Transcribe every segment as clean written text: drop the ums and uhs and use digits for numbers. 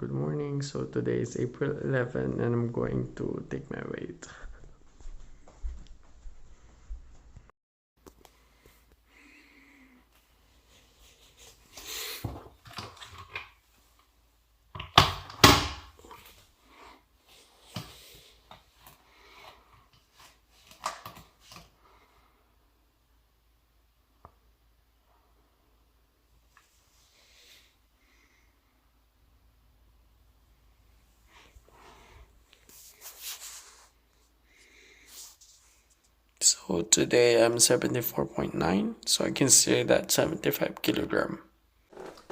Good morning. So today is April 11 and I'm going to take my weight. So today I'm 74.9, so I can say that 75 kilogram.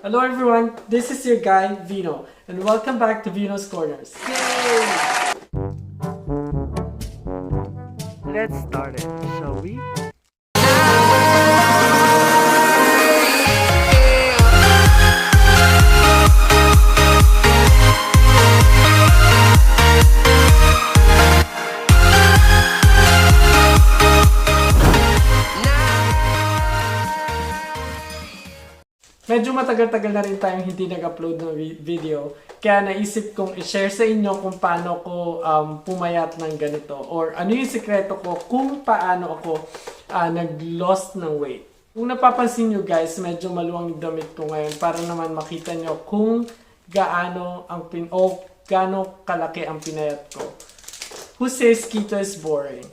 Hello everyone, this is your guy Vino, and welcome back to Vinos Corners. Yay! Let's start it, shall we? Medyo matagal-tagal na rin tayong hindi nag-upload ng video, kaya naisip kong i-share sa inyo kung paano ko pumayat ng ganito, or ano yung sikreto ko kung paano ako nag-lost ng weight. Kung napapansin nyo guys, medyo maluwang yung damit ko ngayon para naman makita nyo kung gaano kalaki ang pinayat ko. Who says keto is boring?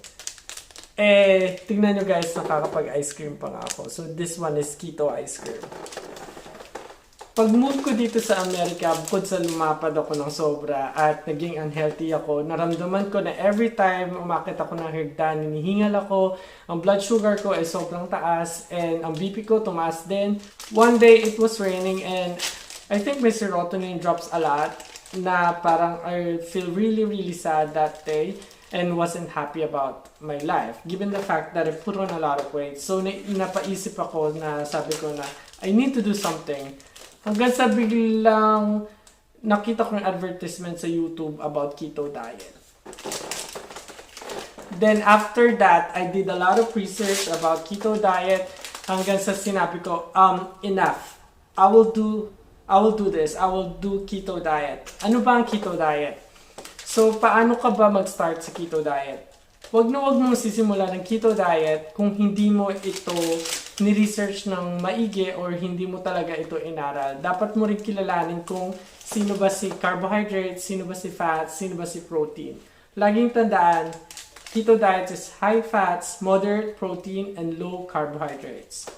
Tingnan nyo guys, nakakapag-ice cream pa nga ako. So this one is keto ice cream. Pag move ko dito sa Amerika, bukod sa lumapad ako ng sobra at naging unhealthy ako, naramdaman ko na every time umakit ako ng hagdan, hinihingal ako, ang blood sugar ko ay sobrang taas, and ang BP ko tumaas din. One day, it was raining and I think my serotonin drops a lot, na parang I feel really sad that day and wasn't happy about my life, given the fact that I put on a lot of weight. So napaisip ako na sabi ko na I need to do something. Hanggang sa biglang nakita ko yung advertisement sa YouTube about keto diet. Then after that, I did a lot of research about keto diet hanggang sa sinabi ko, enough. I will do this. I will do keto diet. Ano ba ang keto diet? So, paano ka ba mag-start sa keto diet? Huwag mong sisimula ng keto diet kung hindi mo ito ni-research ng maigi or hindi mo talaga ito inaral. Dapat mo rin kilalanin kung sino ba si carbohydrates, sino ba si fats, sino ba si protein. Laging tandaan, keto diet is high fats, moderate protein, and low carbohydrates.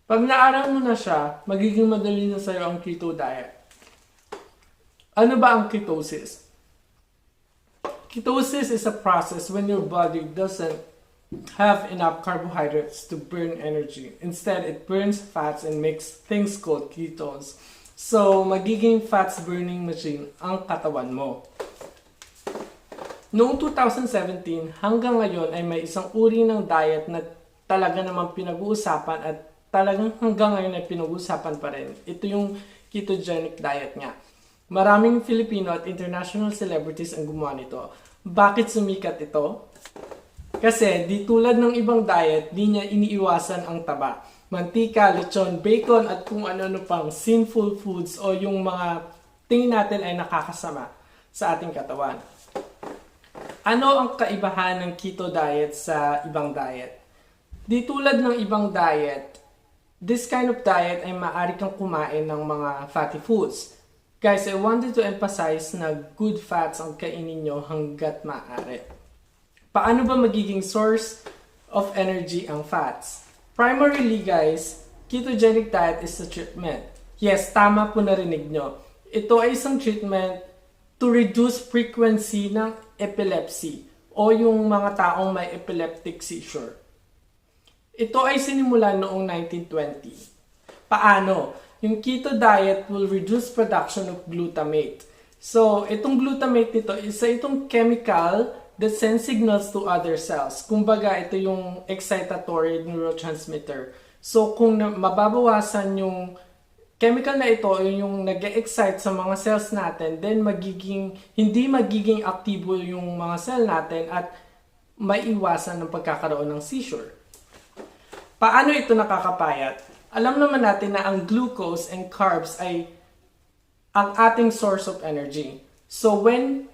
Pag naaral mo na siya, magiging madali na sa'yo ang keto diet. Ano ba ang ketosis? Ketosis is a process when your body doesn't have enough carbohydrates to burn energy. Instead, it burns fats and makes things called ketones. So, magiging fats burning machine ang katawan mo. Noong 2017 hanggang ngayon ay may isang uri ng diet na talaga namang pinag-uusapan at talagang hanggang ngayon ay pinag-uusapan pa rin. Ito yung ketogenic diet nga. Maraming Filipino at international celebrities ang gumawa nito. Bakit sumikat ito? Kasi di tulad ng ibang diet, di niya iniiwasan ang taba. Mantika, lechon, bacon at kung ano-ano pang sinful foods o yung mga tingin natin ay nakakasama sa ating katawan. Ano ang kaibahan ng keto diet sa ibang diet? Di tulad ng ibang diet, this kind of diet ay maaari kang kumain ng mga fatty foods. Guys, I wanted to emphasize na good fats ang kainin nyo hanggat maaari. Paano ba magiging source of energy ang fats? Primarily guys, ketogenic diet is a treatment. Yes, tama po narinig nyo. Ito ay isang treatment to reduce frequency ng epilepsy o yung mga taong may epileptic seizure. Ito ay sinimula noong 1920. Paano? Yung keto diet will reduce production of glutamate. So, itong glutamate nito, isa itong chemical that sends signals to other cells. Kumbaga, ito yung excitatory neurotransmitter. So, kung mababawasan yung chemical na ito, yung nag-excite sa mga cells natin, then hindi magiging aktibo yung mga cell natin at maiwasan ng pagkakaroon ng seizure. Paano ito nakakapayat? Alam naman natin na ang glucose and carbs ay ang ating source of energy. So when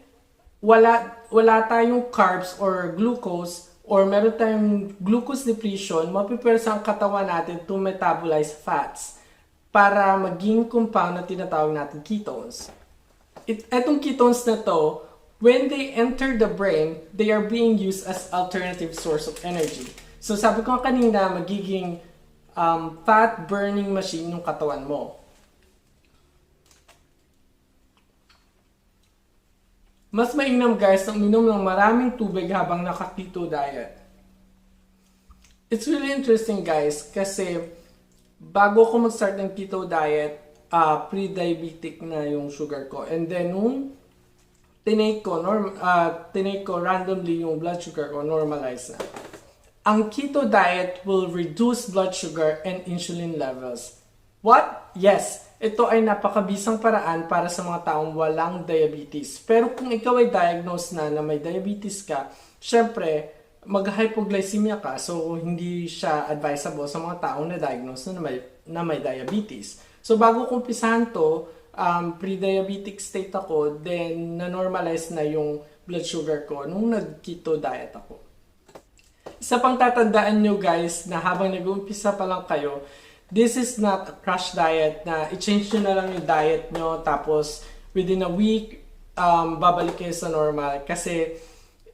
wala tayong carbs or glucose or meron tayong glucose depletion, mapipwersa ang katawan natin to metabolize fats para maging compound na tinatawag natin ketones. Etong ketones na to, when they enter the brain, they are being used as alternative source of energy. So sabi ko kanina, magiging fat burning machine yung katawan mo. Mas mainam guys na uminom ng maraming tubig habang naka-keto diet. It's really interesting guys kasi bago ako mag-start ng keto diet, pre-diabetic na yung sugar ko. And then nung tinake ko randomly yung blood sugar ko, normalize na. Ang keto diet will reduce blood sugar and insulin levels. What? Yes! Ito ay napakabisang paraan para sa mga taong walang diabetes. Pero kung ikaw ay diagnosed na may diabetes ka, syempre, mag-hypoglycemia ka, so hindi siya advisable sa mga taong na-diagnose na may diabetes. So bago kong umpisahan to, pre-diabetic state ako, then na-normalize na yung blood sugar ko nung nag-keto diet ako. Isa pang tatandaan nyo guys na habang nag-uumpisa pa lang kayo, this is not a crash diet na i-change nyo na lang yung diet nyo tapos within a week, babalik kayo sa normal. Kasi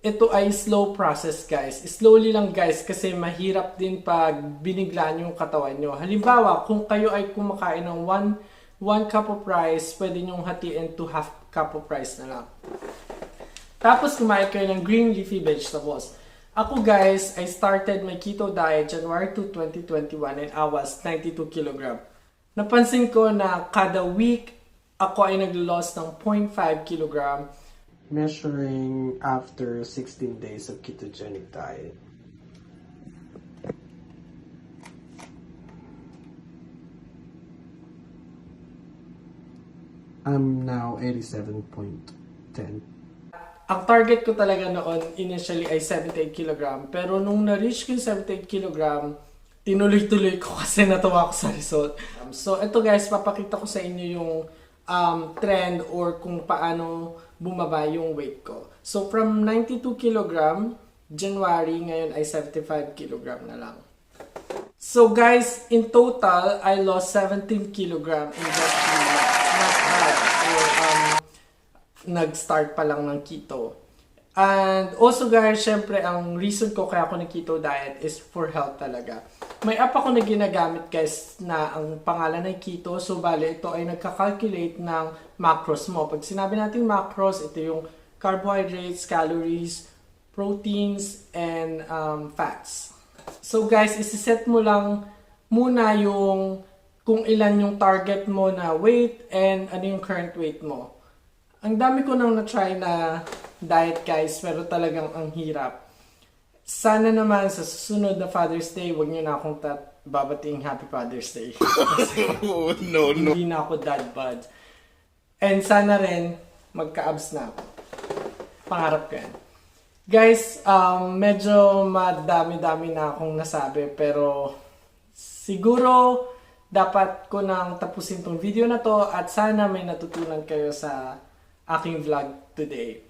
ito ay slow process guys. Slowly lang guys kasi mahirap din pag biniglaan yung katawan nyo. Halimbawa, kung kayo ay kumakain ng 1 cup of rice, pwede nyong hatiin to half cup of rice na lang. Tapos kumain kayo ng green leafy vegetables. Ako guys, I started my keto diet January 2, 2021 and I was 92 kg. Napansin ko na kada week ako ay nag-loss ng 0.5 kg. Measuring after 16 days of ketogenic diet. I'm now 87.10. Ang target ko talaga noon initially ay 78 kg. Pero nung na-reach ko yung 78 kg, tinuloy-tuloy ko kasi natuwa ko sa result. So ito guys, papakita ko sa inyo yung trend or kung paano bumaba yung weight ko. So from 92 kg, January, ngayon ay 75 kg na lang. So guys, in total, I lost 17 kg in just 3 months. Not bad. So, nag-start pa lang ng keto. And also guys, syempre ang reason ko kaya ako nag-keto diet is for health talaga. May app ako na ginagamit guys na ang pangalan ay Keto. So bale, ito ay nagka-calculate ng macros mo. Pag sinabi natin macros, ito yung carbohydrates, calories, proteins, and fats. So guys, isiset mo lang muna yung kung ilan yung target mo na weight and ano yung current weight mo. Ang dami ko nang na-try na diet guys, pero talagang ang hirap. Sana naman sa susunod na Father's Day, wag niyo na akong babating Happy Father's Day. no. Hindi na ako dad bod. And sana rin, magka-abs na ako. Pangarap ko yan. Guys, medyo madami-dami na akong nasabi, pero siguro dapat ko nang tapusin tong video na to at sana may natutunan kayo sa aking vlog today.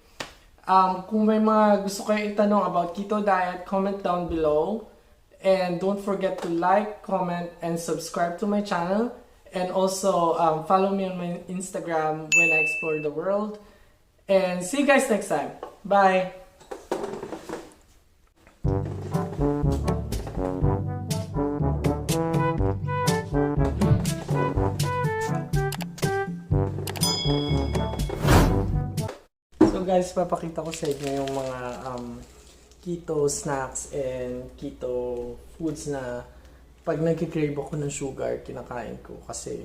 Kung may mga gusto kayo itanong about keto diet, comment down below. And don't forget to like, comment, and subscribe to my channel. And also, follow me on my Instagram when I explore the world. And see you guys next time. Bye! So guys, papakita ko sa inyo yung mga keto snacks and keto foods na pag nagki-crave ako ng sugar, kinakain ko kasi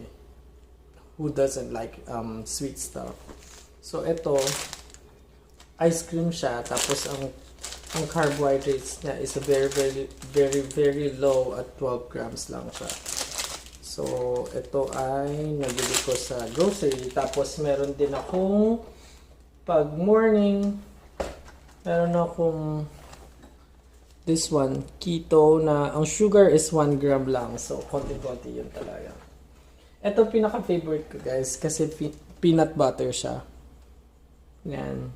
who doesn't like sweet stuff. So ito, ice cream siya, tapos ang carbohydrates niya is very low at 12 grams lang siya. So ito ay nabili ko sa grocery, tapos meron din akong pag morning, meron akong this one, keto, na ang sugar is 1 gram lang. So, konti-konti yun talaga. Ito pinaka-favorite ko guys kasi peanut butter siya. Yan.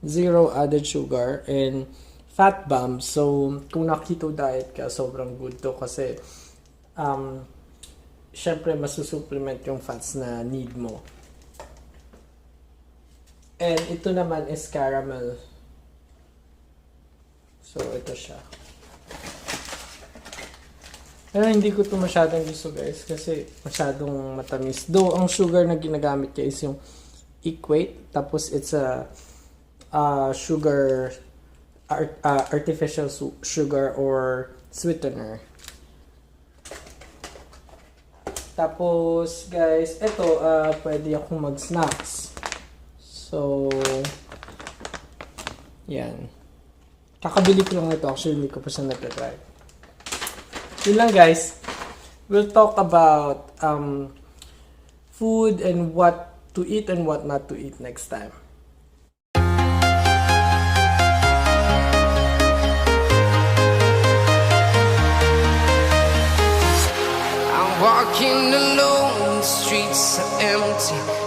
Zero added sugar and fat bombs. So, kung na-keto diet ka, sobrang good to kasi syempre masusupplement yung fats na need mo. And ito naman is caramel. So, ito siya. Pero hindi ko ito masyadong gusto guys kasi masyadong matamis. Though, ang sugar na ginagamit niya is yung equate. Tapos, it's a sugar, artificial sugar or sweetener. Tapos, guys, ito, pwede akong mag-snacks. So, yan. Kakabili ko lang ito. Actually, hindi ko pa siya natatry. Yun lang, guys. We'll talk about food and what to eat and what not to eat next time. Walking alone, the streets are empty.